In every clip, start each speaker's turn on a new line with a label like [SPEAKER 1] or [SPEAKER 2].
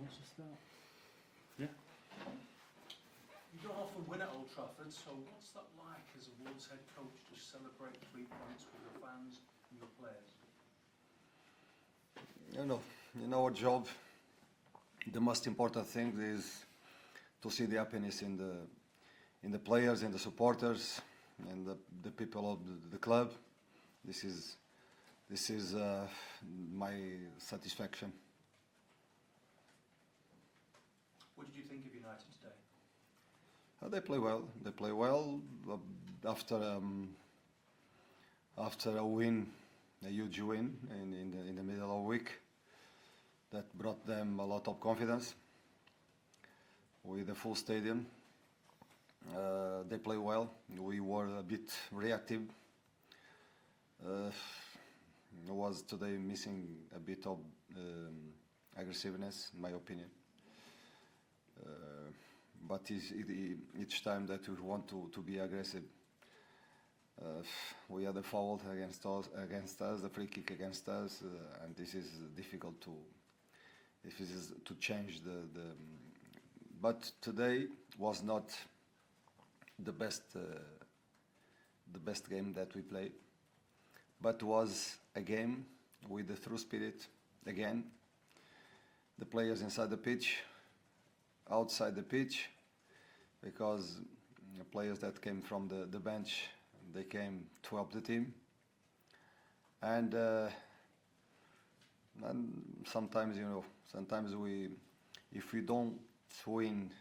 [SPEAKER 1] wants to start?
[SPEAKER 2] Yeah.
[SPEAKER 3] You don't often win at Old Trafford, so what's that like as a Wolves head coach to celebrate 3 points with your fans and your players?
[SPEAKER 4] In our job, the most important thing is to see the happiness in the players, in the supporters, and the people of the club. This is my satisfaction.
[SPEAKER 3] What did you think of United today?
[SPEAKER 4] They play well. They play well after a win, a huge win in the middle of the week. That brought them a lot of confidence. With the full stadium, they play well. We were a bit reactive. Was today missing a bit of aggressiveness, in my opinion. But each time that we want to be aggressive, we had a foul against us, a free kick against us, and this is difficult to change But today was not the best game that we played, but was a game with the true spirit again. The players inside the pitch, outside the pitch, because the players that came from the bench, they came to help the team. And sometimes, if we don't win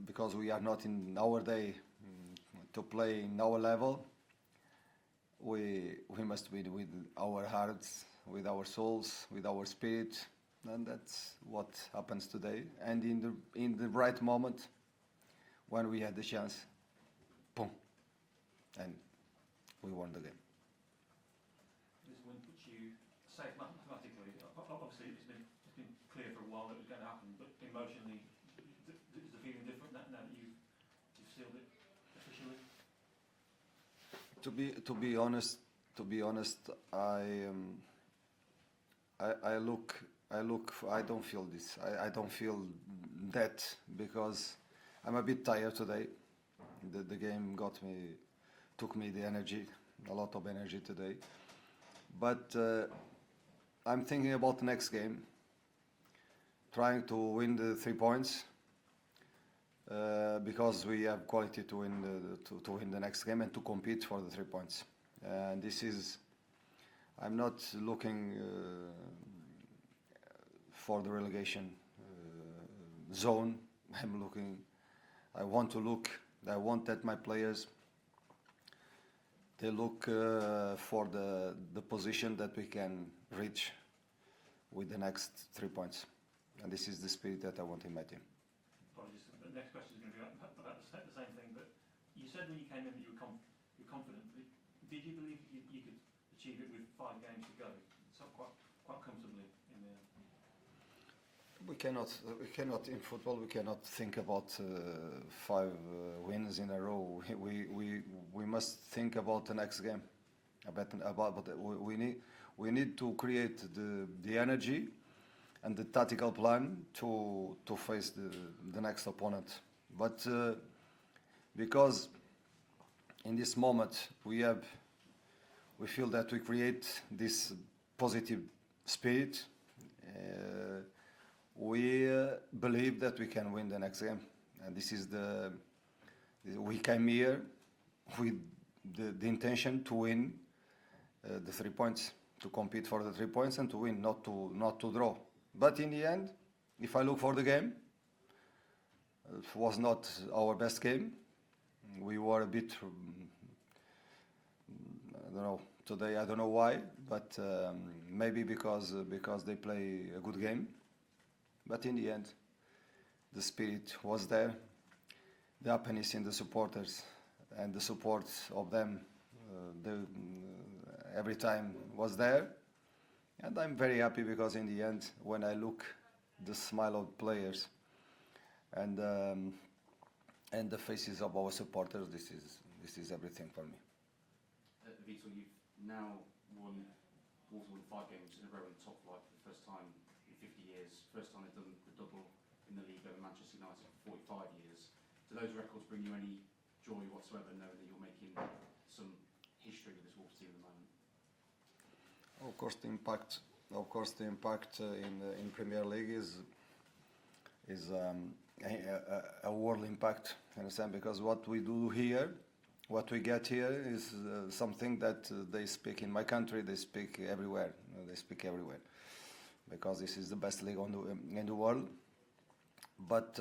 [SPEAKER 4] because we are not in our day to play in our level, we must win with our hearts, with our souls, with our spirit, and that's what happens today. And in the right moment, when we had the chance, boom, and we won the game.
[SPEAKER 2] This win puts you safe mathematically. Obviously, it's been clear for a while that it was going to happen, but emotionally, is the feeling different now that you've sealed it officially?
[SPEAKER 4] To be honest, I don't feel this. I don't feel that because I'm a bit tired today. The game took me the energy, a lot of energy today. But I'm thinking about the next game, trying to win the 3 points because we have quality to win the next game and to compete for the 3 points. And I'm not looking for the relegation zone. I want that my players, they look for the position that we can reach with the next 3 points. And this is the spirit that I want in my team.
[SPEAKER 2] Apologies. The next question is going to be about the same thing, but you said when you came in that you were confident. Did you believe you could achieve it with 5 games to go? So quite comfortably in there.
[SPEAKER 4] We cannot in football. We cannot think about 5 wins in a row. We must think about the next game. We need to create the energy and the tactical plan to face the next opponent. But because in this moment we feel that we create this positive spirit, we believe that we can win the next game. And we came here with the intention to win the 3 points, to compete for the 3 points and to win, not to draw. But in the end, if I look for the game, it was not our best game. We were a bit, I don't know, today I don't know why, but maybe because they play a good game. But in the end, the spirit was there, the happiness in the supporters and the support of them every time was there. And I'm very happy because in the end, when I look the smile of players and the faces of our supporters, this is everything for me.
[SPEAKER 5] Vitor, you've now Wolves won 5 games in a row in the top flight for the first time in 50 years.
[SPEAKER 1] years. First time they've done the double in the league over Manchester United for 45 years. Do those records bring you any joy whatsoever, knowing that you're making some history with this Wolves team at the moment?
[SPEAKER 4] Of course, the impact in Premier League is a world impact. You understand? Because what we do here, what we get here, is something that they speak in my country. They speak everywhere. They speak everywhere, because this is the best league in the world. But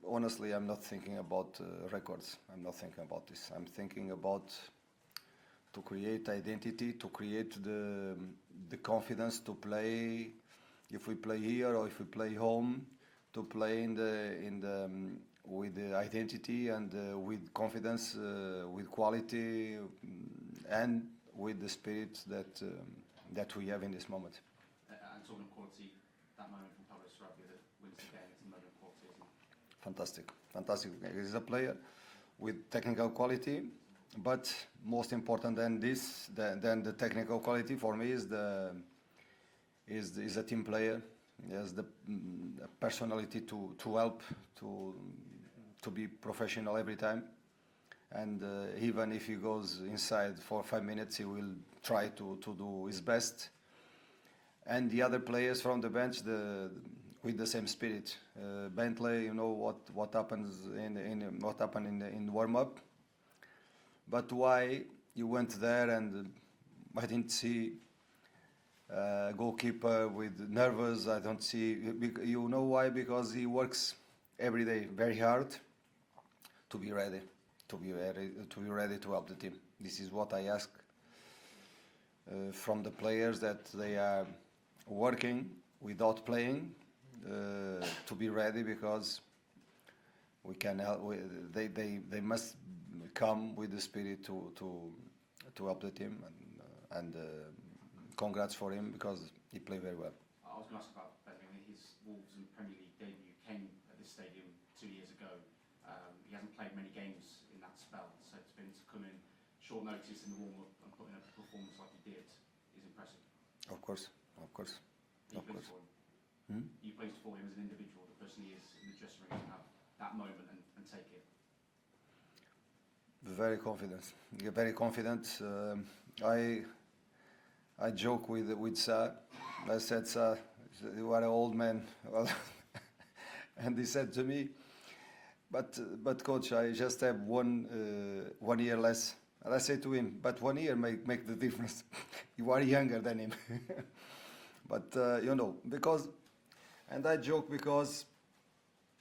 [SPEAKER 4] honestly, I'm not thinking about records. I'm not thinking about this. I'm thinking about to create identity, to create the confidence to play. If we play here or if we play home, to play with the identity and with confidence, with quality, and with the spirit that we have in this moment.
[SPEAKER 1] And talking of quality, that moment from Pablo Sarabia that wins the game, it's a moment of quality, isn't it?
[SPEAKER 4] Fantastic. He's a player with technical quality, but most important than the technical quality for me is a team player. He has the personality to help, to be professional every time, and even if he goes inside for 5 minutes, he will try to do his best. And the other players from the bench, with the same spirit. Bentley, you know what happens in warm up. But why you went there and I didn't see goalkeeper with nervous? I don't see. You know why? Because he works every day very hard to be ready, to help the team. This is what I ask from the players, that they are working without playing to be ready, because we can help. They must come with the spirit to help the team, and congrats for him, because he played very well.
[SPEAKER 1] I was going to ask about Bentley. His Wolves and Premier League debut came at this stadium 2 years ago. He hasn't played many games in that spell, so to come in short notice in the warm-up and put in a performance like he did is impressive.
[SPEAKER 4] Of course.
[SPEAKER 1] You pleased for him? You pleased for him as an individual, the person he is in the dressing room, to have that moment and take it?
[SPEAKER 4] Very confident. I joke with Sa. I said, Sa, you are an old man. And he said to me, but coach, I just have 1 year less. And I said to him, but 1 year make the difference. You are younger than him. But because, and I joke because,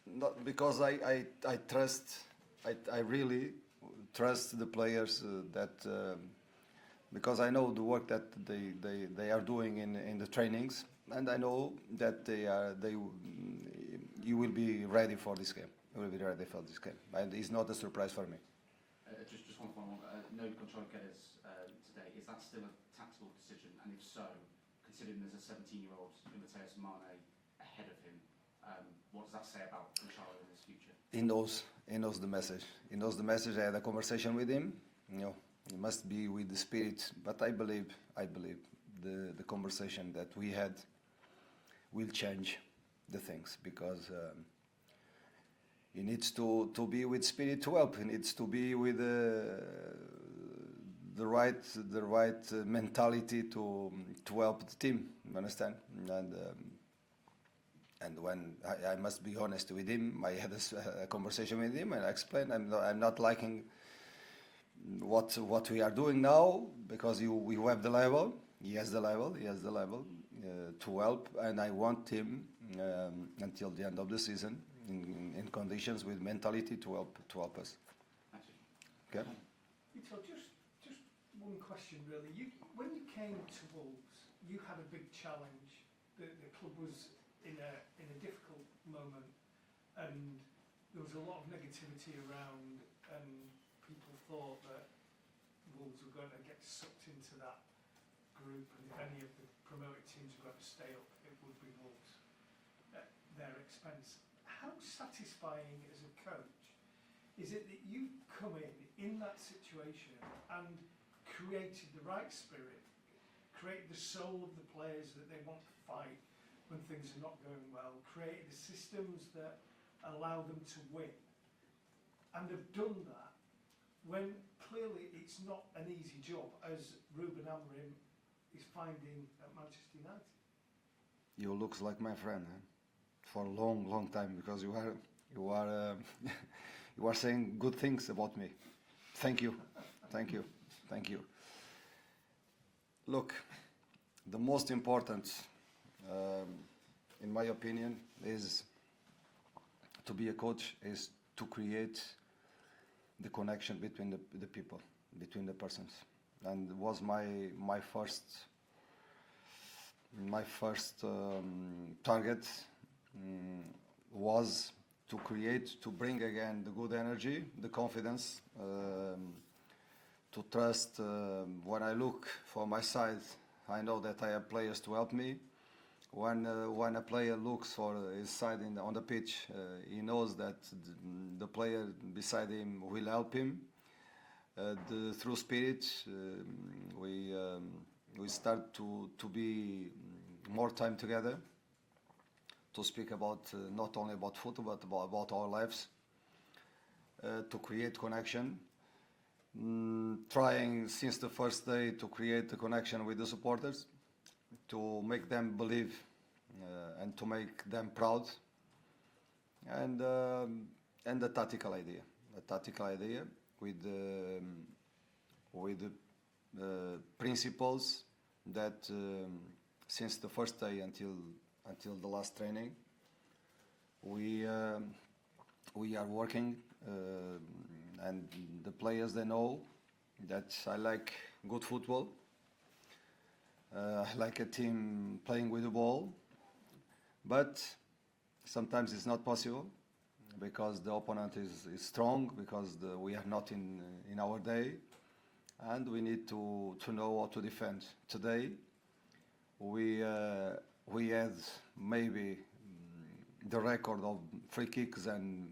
[SPEAKER 4] not because I trust, I really trust the players because I know the work that they are doing in the trainings, and I know that you will be ready for this game. You will be ready for this game, and it's not a surprise for me.
[SPEAKER 1] Just one final one. No control Guedes today. Is that still a tactical decision? And if so, considering there's a 17-year-old Mateus Mane ahead of him, what does that say about Conchalo in his future? He
[SPEAKER 4] knows the message. He knows the message. I had a conversation with him. He must be with the spirit. But I believe the conversation that we had will change the things, because he needs to be with spirit to help. He needs to be with the right mentality to help the team. You understand? And when I must be honest with him, I had a conversation with him and I explained I'm not liking what we are doing now, because we have the level. He has the level to help, and I want him until the end of the season in conditions with mentality to help us. Okay.
[SPEAKER 5] So just one question really. When you came to Wolves, you had a big challenge. The club was in a difficult moment, and there was a lot of negativity around, and people thought that Wolves were going to get sucked into that group, and if any of the promoted teams were going to stay up, it would be Wolves at their expense. How satisfying as a coach is it that you've come in that situation and created the right spirit, created the soul of the players that they want to fight when things are not going well, created the systems that allow them to win, and have done that when clearly it's not an easy job, as Ruben Amorim is finding at Manchester United.
[SPEAKER 4] You looks like my friend for a long, long time, because you are you are saying good things about me. Thank you, thank you, thank you. Look, the most important, in my opinion, is to be a coach is to create the connection between the people, between the persons, and was my first target was to create, to bring again the good energy, the confidence, to trust. When I look for my side, I know that I have players to help me. When a player looks for his side on the pitch, he knows that the player beside him will help him. Through spirit, we start to be more time together, to speak about not only about football but about our lives, to create connection. Trying since the first day to create a connection with the supporters, to make them believe and to make them proud, and the tactical idea with the principles that since the first day until the last training we are working, and the players, they know that I like good football. I like a team playing with the ball, but sometimes it's not possible because the opponent is strong, because we are not in our day, and we need to know how to defend. Today we had maybe the record of free kicks and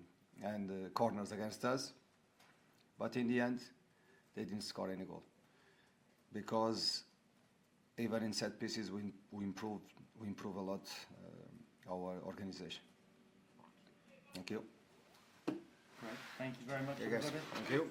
[SPEAKER 4] corners against us, but in the end they didn't score any goal, because even in set pieces we improve a lot our organization. Thank you.
[SPEAKER 2] Great. Thank you very much,
[SPEAKER 4] Yeah, guys.
[SPEAKER 2] everybody.
[SPEAKER 4] Thank you.